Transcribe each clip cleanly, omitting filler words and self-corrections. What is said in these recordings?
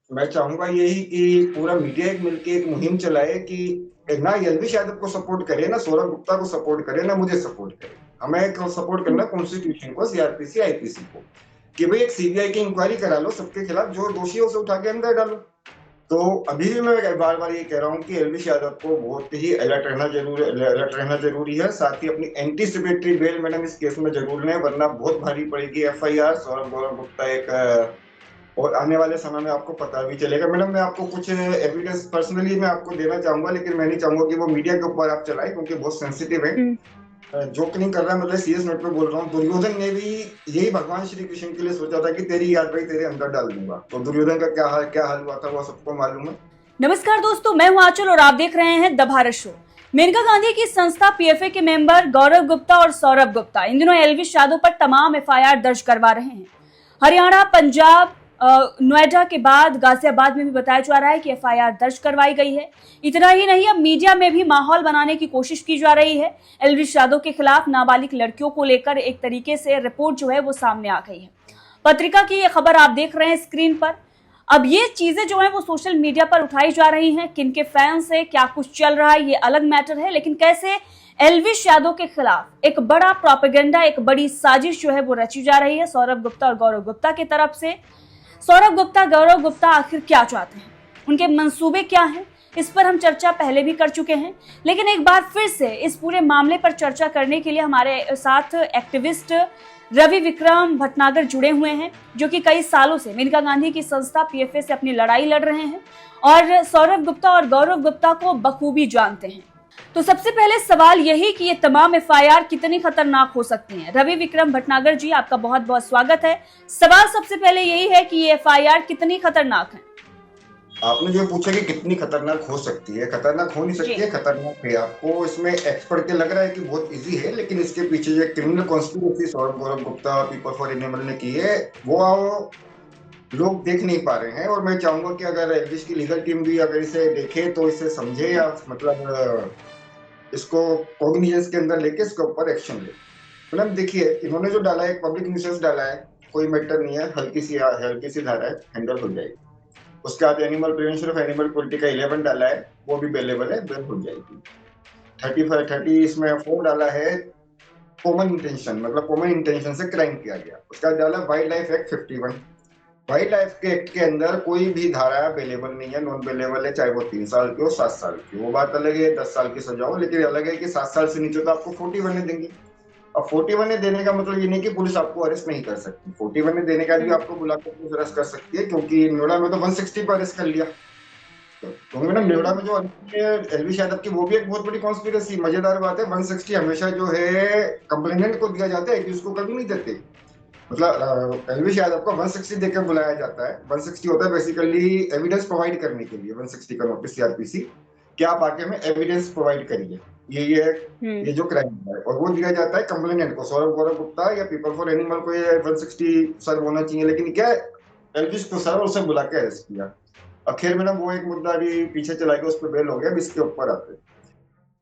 मैं चाहूंगा यही कि पूरा मीडिया एक मिलके एक मुहिम चलाए कि ना एलवी यादव को सपोर्ट करे, ना सौरभ गुप्ता को सपोर्ट करे, ना मुझे सपोर्ट करे। हमें सपोर्ट करना कॉन्स्टिट्यूशन को, सीआरपीसी, आईपीसी को, कि भाई एक सीबीआई की इंक्वायरी करा लो, सबके खिलाफ जो दोषी है उसे उठा के अंदर डालो। तो अभी भी मैं बार बार ये कह रहा हूँ कि एलवी यादव को बहुत ही अलर्ट रहना जरूरी है। साथ ही अपनी एंटीसिपेटरी बेल मैडम इस केस में जरूर लें, वरना बहुत भारी पड़ेगी एफआईआर। सौरभ गौरव गुप्ता एक और आने वाले समय में आपको पता भी चलेगा। मैडम, मैं आपको कुछ एविडेंस पर्सनली मैं आपको देना चाहूंगा, लेकिन मैं नहीं चाहूंगा कि वो मीडिया के ऊपर आप चलाएं, क्योंकि बहुत सेंसिटिव है। हम्म। जोक नहीं कर रहा, मतलब सीरियस नोट पे बोल रहा हूँ। दुर्योधन ने भी यही भगवान श्री कृष्ण के लिए सोचा था कि तेरी याद भाई तेरे अंदर डाल दूंगा। तो दुर्योधन का क्या हाल हुआ था वो सबको मालूम है। नमस्कार दोस्तों, मैं हूं आंचल और आप देख रहे हैं द भारत शो। मेनका गांधी की संस्था पीएफए के मेंबर गौरव गुप्ता और सौरभ गुप्ता इन दिनों एलविश यादव पर तमाम एफआईआर दर्ज करवा रहे हैं। हरियाणा, पंजाब, नोएडा के बाद गाजियाबाद में भी बताया जा रहा है कि एफआईआर दर्ज करवाई गई है। इतना ही नहीं, अब मीडिया में भी माहौल बनाने की कोशिश की जा रही है। एलविश यादव के खिलाफ नाबालिग लड़कियों को लेकर एक तरीके से रिपोर्ट जो है वो सामने आ गई है। पत्रिका की ये खबर आप देख रहे हैं स्क्रीन पर। अब ये चीजें जो है वो सोशल मीडिया पर उठाई जा रही हैं। किनके फैंस है, क्या कुछ चल रहा है, ये अलग मैटर है, लेकिन कैसे एलविश यादव के खिलाफ एक बड़ा प्रोपेगेंडा, एक बड़ी साजिश जो है वो रची जा रही है सौरभ गुप्ता और गौरव गुप्ता की तरफ से। सौरभ गुप्ता, गौरव गुप्ता आखिर क्या चाहते हैं, उनके मंसूबे क्या हैं, इस पर हम चर्चा पहले भी कर चुके हैं। लेकिन एक बार फिर से इस पूरे मामले पर चर्चा करने के लिए हमारे साथ एक्टिविस्ट रवि विक्रम भटनागर जुड़े हुए हैं, जो कि कई सालों से मेनका गांधी की संस्था पीएफए से अपनी लड़ाई लड़ रहे हैं और सौरभ गुप्ता और गौरव गुप्ता को बखूबी जानते हैं। तो सबसे पहले सवाल यही कि ये तमाम एफआईआर कितनी खतरनाक हो सकती हैं। रवि विक्रम भटनागर जी, आपका बहुत बहुत स्वागत है। सवाल सबसे पहले यही है कि ये एफआईआर कितनी खतरनाक है। आपने जो पूछा कि कितनी खतरनाक हो सकती है, खतरनाक हो नहीं सकती जी। है, खतरनाक है। आपको इसमें एक्सपर्ट के लग रहा है कि बहुत इजी है, लेकिन इसके पीछे जो क्रिमिनल कॉन्स्पिरेसी सौरभ गौरव गुप्ता और पीपल फॉर एनिमल ने की है, वो लोग देख नहीं पा रहे हैं। और मैं चाहूंगा कि अगर एलविश की लीगल टीम भी अगर इसे देखे तो इसे समझे, या मतलब इसको कॉग्निजेंस के अंदर लेके इसके ऊपर एक्शन ले। मतलब देखिए, इन्होंने जो डाला है, एक पब्लिक न्यूसेंस डाला है, कोई मैटर नहीं है, हल्की सी धारा है, हैंडल हो जाएगी। उसके बाद animal prevention of animal cruelty का 11 डाला है, वो भी बेलेबल है, बेल हो जाएगी। 30 इसमें 4 डाला है, कॉमन इंटेंशन, मतलब कॉमन इंटेंशन से क्राइम किया गया। उसका डाला wild life act 51। Wild life के एक्ट के अंदर कोई भी धारा बेलेबल नहीं है, नॉन बेलेबल है, चाहे वो 3 साल की हो, 7 साल की। वो बात अलग है 10 साल की सजा हो, लेकिन अलग है कि 7 साल से नीचे तो आपको 41 देंगे। अब 41 देने का मतलब ये नहीं कि पुलिस आपको अरेस्ट नहीं कर सकती, 41 देने का भी आपको बुलाकर पुलिस अरेस्ट कर सकती है, क्योंकि नोएडा में तो 160 पर अरेस्ट कर लिया। तो मैडम, नोएडा में जो एलवी यादव की, वो भी एक बहुत बड़ी कॉन्स्पिरेसी। मजेदार बात है, 160 हमेशा जो है कंप्लेनेंट को दिया जाता है, एक्यूज को कभी नहीं देते। मतलब एलवी यादव को 160 देकर बुलाया जाता है। 160 होता है बेसिकली एविडेंस प्रोवाइड करने के लिए, 160 का नोटिस सीआरपीसी, कि आप आके हमें एविडेंस प्रोवाइड करिए, ये हम्म। ये जो क्राइम है। और वो दिया जाता है कंप्लेनेंट को, सौरभ गौरव गुप्ता या पीपल फॉर एनिमल को ये 160 सर्व होना चाहिए। लेकिन क्या है, एलविश को सर्व, उसे बुला के अरेस्ट किया। आखिर मैडम वो एक मुद्दा अभी पीछे चला गया, उस पर बेल हो गया। अब इसके ऊपर आते हैं।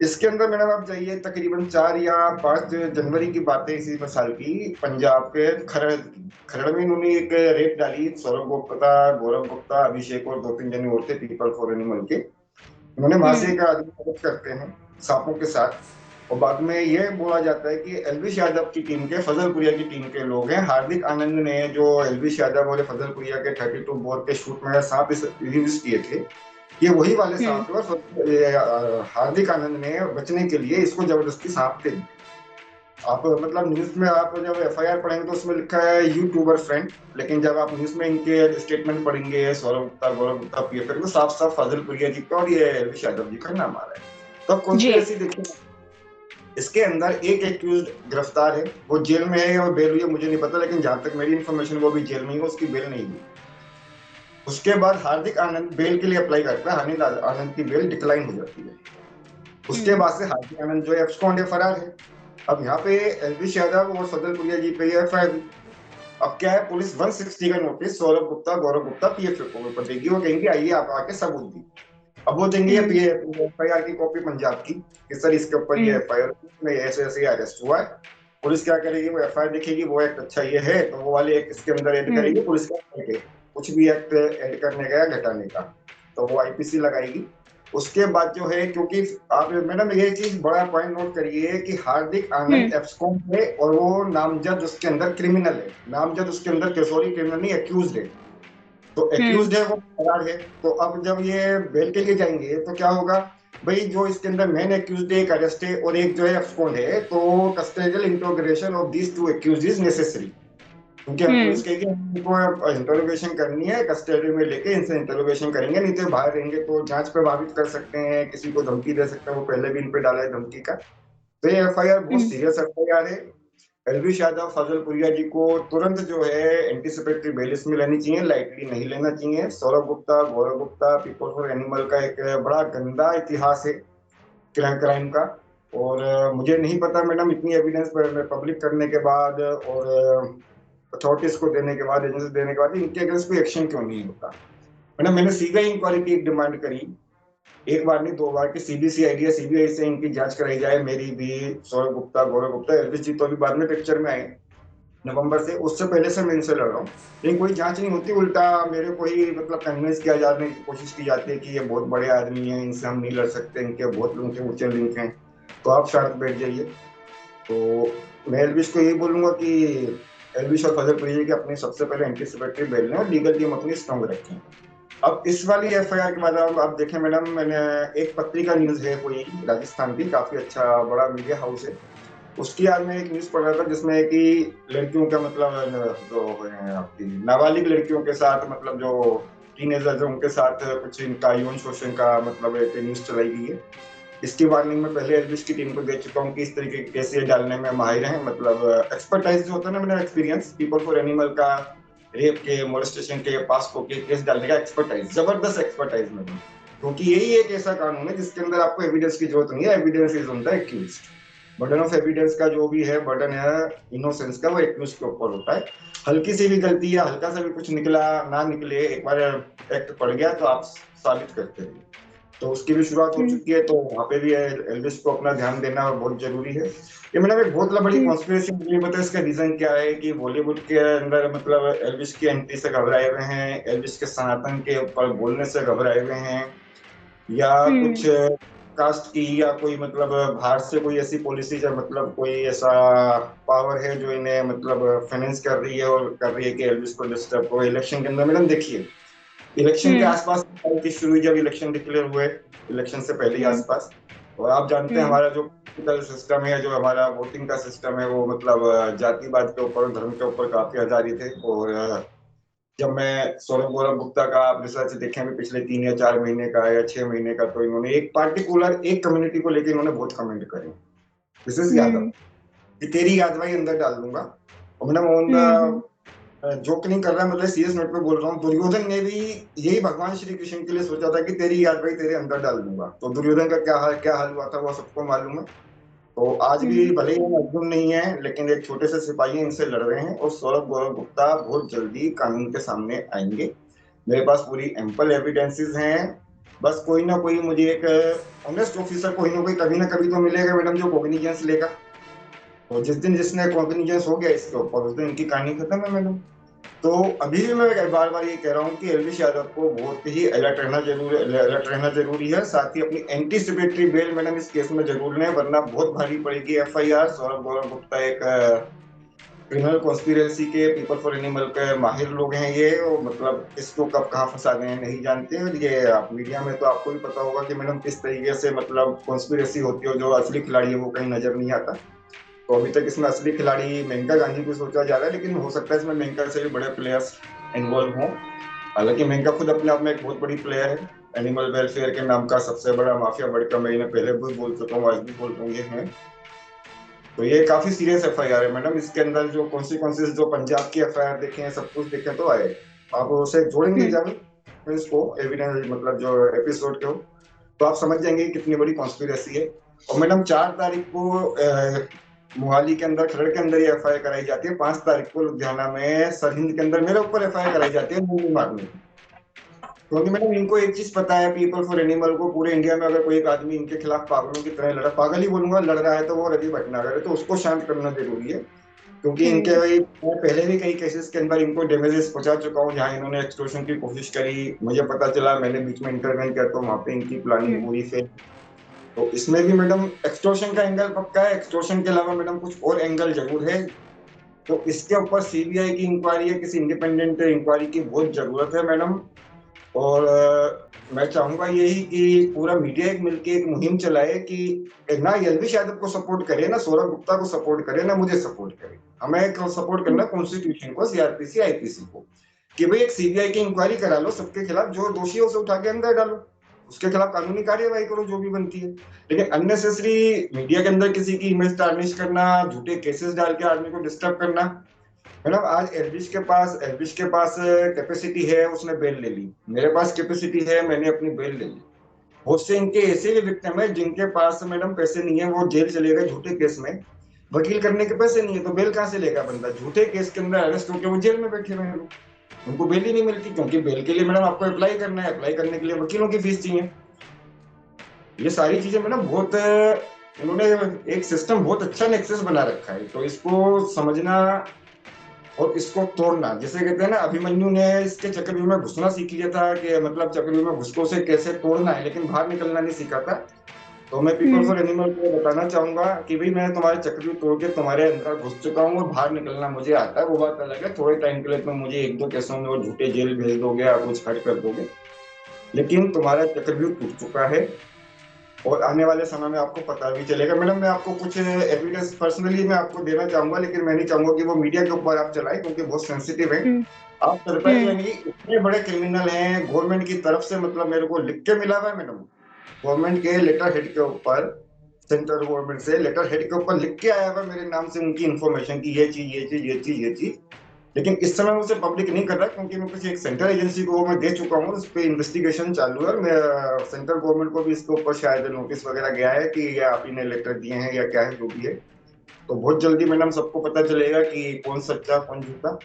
इसके अंदर मैडम आप जाइए, तकरीबन 4 या 5 जनवरी की बात है इसी साल की, पंजाब के खरड़ में इन्होंने एक रेप डाली। सौरभ गुप्ता, गौरव गुप्ता, अभिषेक और 2-3 जने और थे पीपल फॉर एनिमल के। उन्होंने वहां से हम्म। एक आदमी को अरेस्ट करते हैं सांपों के साथ। और बाद में ये बोला जाता है कि एलविश यादव की टीम के, फजलपुरिया की टीम के लोग हैं। हार्दिक आनंद ने, जो एलविश यादव और फजलपुरिया के 32 बोर के शूट में सांप यूज किए थे, ये वही वाले हम्म। सांप थे। हार्दिक आनंद ने बचने के लिए इसको जबरदस्ती सांप दे दिए। आप मतलब न्यूज में आप जब एफआईआर पढ़ेंगे तो उसमें लिखा है यूट्यूबर फ्रेंड, लेकिन जब आप न्यूज में इनके स्टेटमेंट पढ़ेंगे, सौरभ गुप्ता, गौरव गुप्ता, पीएफआर, तो साफ साफ फजलपुरिया जी का और ये एलविश यादव जी का नाम आ रहा है। तो अब जी। कॉन्स्पिरेसी देखिए, इसके अंदर एक एक्यूज गिरफ्तार है, वो जेल में है, और बेल हुई है मुझे नहीं पता, लेकिन जहां तक मेरी इन्फॉर्मेशन वो भी जेल में ही है, उसकी बेल नहीं हुई। उसके बाद हार्दिक आनंद बेल के लिए अप्लाई करता है, हार्दिक आनंद की बेल डिक्लाइन हो जाती है। उसके हम्म। बाद से हार्दिक आनंद जो है एब्सकॉन्ड है, फरार है। अब यहाँ पे एलविश यादव और फजलपुरिया जी पे एफआईआर हुई। अब क्या है, पुलिस 160 का नोटिस सौरभ गुप्ता, गौरव गुप्ता, पीएफए को देगी। वो कहेंगे आइए आप आके सबूत दी। अब वो देंगे हम्म। एफआईआर की कॉपी पंजाब की, कि सर इसके ऊपर ये हम्म। एफआईआर में ऐसे ऐसे अरेस्ट हुआ है। पुलिस क्या करेगी, वो एफआईआर देखेगी, वो एक्ट अच्छा ये है, तो वो वाले एक्ट इसके अंदर ऐड हम्म। करेगी, पुलिस का एक्ट है। कुछ भी एक्ट ऐड करने का या घटाने का, तो वो आईपीसी लगाएगी। उसके बाद जो है, क्योंकि आप मैडम ये चीज बड़ा पॉइंट नोट करिए कि हार्दिक आनंद एब्सकॉन है और वो नामजद उसके अंदर क्रिमिनल है, नामजद उसके अंदर सॉरी क्रिमिनल नहीं, एक्यूज्ड है। तो एक्यूज्ड है, वो फरार है। तो अब जब ये बेल के लिए जाएंगे तो क्या होगा भाई, जो इसके अंदर मेन एक्यूज्ड है, एक अरेस्ट है और एक जो है एब्सकॉन्ड है, तो custodial interrogation of these two accused is necessary. क्योंकि हम पुलिस कहेगी उनको इंटरोगेशन करनी है, कस्टडी में लेके इनसे इंटरोगेशन करेंगे, नहीं तो बाहर रहेंगे तो जांच प्रभावित कर सकते हैं, किसी को धमकी दे सकते हैं। वो पहले भी इन पे डाला है धमकी का। तो ये एफआईआर बहुत सीरियस एफआईआर है। एलविश यादव, फजलपुरिया जी को तुरंत जो है एंटीसिपेटरी बेल इसमें लेनी चाहिए, लाइटली नहीं लेना चाहिए। सौरभ गुप्ता, गौरव गुप्ता, पीपल फॉर एनिमल का एक बड़ा गंदा इतिहास है क्राइम का। और मुझे नहीं पता मैडम, इतनी एविडेंस पब्लिक करने के बाद और अथॉरिटीज को देने के बाद, एजेंसी देने के बाद, इनके अगेंस्ट कोई एक्शन क्यों नहीं होता। मैडम मैंने सीबीआई इंक्वायरी की डिमांड करी, एक बार नहीं 2 बार, की सीबीसीआईडी सीबीआई से इनकी जांच कराई जाए, मेरी भी, सौरभ गुप्ता, गौरव गुप्ता, एलविश जी तो अभी बाद में पिक्चर में आए नवंबर से, उससे पहले से मैं इनसे लड़ रहा हूँ, लेकिन कोई जांच नहीं होती। उल्टा मेरे को ही मतलब कन्विंस किया जाने की कोशिश की जाती है कि ये बहुत बड़े आदमी हैं, इनसे हम नहीं लड़ सकते, इनके बहुत लोगों के ऊंचे लिंक हैं, तो आप शांत बैठ जाइए। तो मैं एलविश को यही बोलूंगा कि एलविश और फजलपुरी जी के अपनी सबसे पहले एंटीसिपेटरी बेल लें और लीगल टीम अपनी स्ट्रॉन्ग रखें। अब इस वाली एफआईआर के बाद आप देखें मैडम, मैंने एक पत्रिका न्यूज है कोई राजस्थान की, काफी अच्छा बड़ा मीडिया हाउस है, उसकी आज मैं एक न्यूज पढ़ रहा था जिसमें कि लड़कियों का मतलब जो है आपकी नाबालिग लड़कियों के साथ, मतलब जो टीनेजर्स हैं उनके साथ कुछ इनका यौन शोषण का मतलब एक न्यूज चलाई गई है। इसकी वार्निंग में पहले एलविश की टीम को दे चुका हूँ कि इस तरीके के केस डालने में माहिर हैं, मतलब एक्सपर्टाइज जो होता है ना, मेरा एक्सपीरियंस पीपल फॉर एनिमल का, रेप के, मोलेस्टेशन के, पास्को के केस डालने का एक्सपर्टाइज, जबरदस्त एक्सपर्टाइज में, क्योंकि यही एक ऐसा कानून है जिसके अंदर आपको एविडेंस की जरूरत नहीं है, evidence is on the accused. Burden of evidence का जो भी है बर्डन है इनोसेंस का, वो एक्यूज के ऊपर होता है। हल्की सी भी गलती या हल्का सा भी कुछ निकला ना निकले, एक बार एक्ट पड़ गया तो आप साबित करते हैं। तो उसकी भी शुरुआत हो चुकी है, तो वहाँ पे भी एल्विश को अपना ध्यान देना बहुत जरूरी है। ये मैंने एक बहुत बड़ी कॉन्स्पिरेसी मुझे पता है, इसका रीजन क्या है कि बॉलीवुड के अंदर मतलब एल्विश की एंट्री से घबराए हुए हैं, एल्विश के सनातन के ऊपर बोलने से घबराए हुए हैं, या कुछ कास्ट की या कोई मतलब बाहर से कोई ऐसी पॉलिसी या मतलब कोई ऐसा पावर है जो इन्हें मतलब फाइनेंस कर रही है और कर रही है कि एल्विश को डिस्टर्ब हो इलेक्शन के अंदर। मैडम देखिए, इलेक्शन के आसपास शुरू हुई, जब इलेक्शन डिक्लेयर हुए, इलेक्शन से पहले ही आसपास, और आप जानते हैं हमारा जो पॉलिटिकल सिस्टम है, जो हमारा वोटिंग का सिस्टम है, वो मतलब जातिवाद के ऊपर, धर्म के ऊपर काफी आधारित है। और जब मैं सौरभ गौरव गुप्ता का आप रिसर्च देखें भी पिछले 3 या 4 महीने का या 6 महीने का, तो इन्होंने एक पार्टिकुलर एक कम्युनिटी को लेकर इन्होंने बहुत कमेंट करे, दिस इज यादव, कि तेरी यादवाई अंदर डाल दूंगा। और मैंने ऑन जोक नहीं कर रहा, मतलब सीरियस नोट पे बोल रहा हूँ, दुर्योधन ने भी यही भगवान श्री कृष्ण के लिए सोचा था कि तेरी यादवाई तेरे अंदर डाल दूंगा। तो दुर्योधन का क्या हाल हुआ था वो सबको मालूम है। तो आज भी भले ही अर्जुन नहीं है, लेकिन एक छोटे से सिपाही इनसे लड़ रहे हैं, और सौरभ गौरव गुप्ता बहुत जल्दी कानून के सामने आएंगे। मेरे पास पूरी एम्पल एविडेंसेस हैं, बस कोई ना कोई मुझे एक ऑनेस्ट ऑफिसर कोई ना कोई कभी ना कभी तो मिलेगा मैडम, जो कॉग्निजेंस लेगा। तो जिस दिन जिसने कॉग्निजेंस हो गया इसके ऊपर, उस दिन इनकी कहानी खत्म है मैडम। तो अभी भी मैं बार बार ये कह रहा हूँ कि एल्विश यादव को बहुत ही अलर्ट रहना जरूरी है। साथ ही अपनी एंटीसिपेटरी बेल मैडम इस केस में जरूर लें, वरना बहुत भारी पड़ेगी एफआईआर। सौरभ गौरव गुप्ता एक क्रिमिनल कॉन्स्पिरेसी के, पीपल फॉर एनिमल के माहिर लोग हैं ये, और मतलब इसको कब कहाँ फंसा गए हैं नहीं जानते। और ये आप मीडिया में तो आपको भी पता होगा कि मैडम किस तरीके से मतलब कॉन्स्पिरेसी होती है, जो असली खिलाड़ी है वो कहीं नजर नहीं आता। तो अभी तक इसमें असली खिलाड़ी मेनका गांधी को सोचा जा रहा है, लेकिन हो सकता है इसमें मेनका से भी बड़े प्लेयर्स इन्वॉल्व हों। हालांकि मेनका खुद अपने आप में एक बहुत बड़ी प्लेयर है, एनिमल वेलफेयर के नाम का सबसे बड़ा माफिया बड़का, मैं इन्हें पहले भी बोल चुका हूँ, आज भी बोल रहा हूँ, ये है। तो ये काफी सीरियस एफआईआर है मैडम, इसके अंदर जो कॉन्सिक्वेंसेस जो पंजाब की एफआईआर देखे, सब कुछ देखे तो आए। आप उसे जोड़ेंगे जब इसको एविडेंस मतलब जो एपिसोड के हो, तो आप समझ जाएंगे कितनी बड़ी कॉन्स्पिरेसी है। और मैडम 4 तारीख को मोहाली के अंदर, खरड़ के अंदर ये एफआईआर कराई जाती है, 5 तारीख को लुधियाना में सरहिंद के अंदर मेरे ऊपर एफआईआर कराई जाती है गोली मारने की। क्योंकि मैडम इनको एक चीज पता है, पीपल फॉर एनिमल को पूरे इंडिया में अगर कोई एक आदमी इनके खिलाफ पागलों की तरह लड़ा, पागल ही बोलूंगा, लड़ रहा है, तो वो रवि भटनागर है, तो उसको शांत करना जरूरी है। क्योंकि इनके भाई मैं पहले भी कई केसेस के अंदर इनको डैमेजेस पहुंचा चुका हूँ जहां इन्होंने एक्सटॉर्शन की कोशिश करी, मुझे पता चला, मैंने बीच में इंटरवेंट किया तो वहां पे इनकी प्लानिंग पूरी फेल। तो इसमें भी मैडम एक्सटॉर्शन का एंगल पक्का है, एक्सटॉर्शन के अलावा मैडम कुछ और एंगल जरूर है। तो इसके ऊपर सीबीआई की इंक्वायरी है, किसी इंडिपेंडेंट इंक्वायरी की बहुत जरूरत है मैडम। और मैं चाहूंगा यही कि पूरा मीडिया एक मिलके एक मुहिम चलाए कि ना एलवी यादव को सपोर्ट करे, ना सौरभ गुप्ता को सपोर्ट करे, ना मुझे सपोर्ट करे। हमें सपोर्ट करना कॉन्स्टिट्यूशन को, सीआरपीसी, आईपीसी को, कि भाई एक सीबीआई की इंक्वायरी करा लो, सबके खिलाफ जो दोषी है उसे उठा के अंदर डालो, उसके खिलाफ कानूनी कार्यवाही करो जो भी बनती है। लेकिन अननेसेसरी मीडिया के अंदर किसी की इमेज टार्निश करना, झूठे केसेस डाल के आदमी को डिस्टर्ब करना। मैडम आज एल्विश के पास कैपेसिटी है, उसने बेल ले ली, मेरे पास कैपेसिटी है, मैंने अपनी बेल ले ली। बहुत से इनके ऐसे भी विक्टिम है जिनके पास मैडम पैसे नहीं है, वो जेल चले गए झूठे केस में, वकील करने के पैसे नहीं है तो बेल कहां से लेगा बंदा, झूठे केस के अंदर अरेस्ट होकर वो जेल में बैठे हुए हैं, उनको बेल ही नहीं मिलती, क्योंकि बेल के लिए मैडम आपको अप्लाई करना है, अप्लाई करने के लिए वकीलों की फीस चाहिए। ये सारी चीजें मैडम बहुत इन्होंने एक सिस्टम बहुत अच्छा नेक्सस बना रखा है, तो इसको समझना और इसको तोड़ना, जिसे कहते हैं ना, अभिमन्यु ने इसके चक्रव्यूह में घुसना सीख लिया था कि मतलब चक्रव्यूह में घुसकों से कैसे तोड़ना है, लेकिन बाहर निकलना नहीं सीखा था। तो मैं पीपल फॉर एनिमल को बताना चाहूंगा कि भाई मैं तुम्हारे चक्रव्यूह तोड़ के तुम्हारे अंदर घुस चुका हूँ और बाहर निकलना मुझे आता है। वो बात अलग है, थोड़े टाइम के लिए तुम मुझे एक दो केसों में और झूठे जेल भेज दोगे या कुछ खर्च कर दोगे, लेकिन तुम्हारा चक्रव्यूह टूट चुका है और आने वाले समय में आपको पता भी चलेगा। मैडम मैं आपको कुछ एविडेंस पर्सनली मैं आपको देना चाहूंगा, लेकिन मैं नहीं चाहूंगा कि वो मीडिया के ऊपर आप चलाएं क्योंकि बहुत सेंसिटिव है। आप सरप्राइज होंगी, इतने बड़े क्रिमिनल हैं, गवर्नमेंट की तरफ से मतलब मेरे को लिख के मिला हुआ है मैडम, गवर्नमेंट के लेटर हेड के ऊपर, सेंट्रल गवर्नमेंट से लेटर हेड के ऊपर लिख के आया हुआ मेरे नाम से उनकी इन्फॉर्मेशन की ये चीज ये चीज ये चीज ये चीज, लेकिन इस समय मैं उसे पब्लिक नहीं कर रहा क्योंकि मैं किसी एक सेंट्रल एजेंसी को मैं दे चुका हूँ, उस पर इन्वेस्टिगेशन चालू है। मैं सेंट्रल गवर्नमेंट को भी इसके ऊपर शायद नोटिस वगैरह गया है कि या आप इन्हें लेटर दिए हैं या क्या है जो भी है। तो बहुत जल्दी मैडम सबको पता चलेगा कि कौन सच्चा कौन झूठा।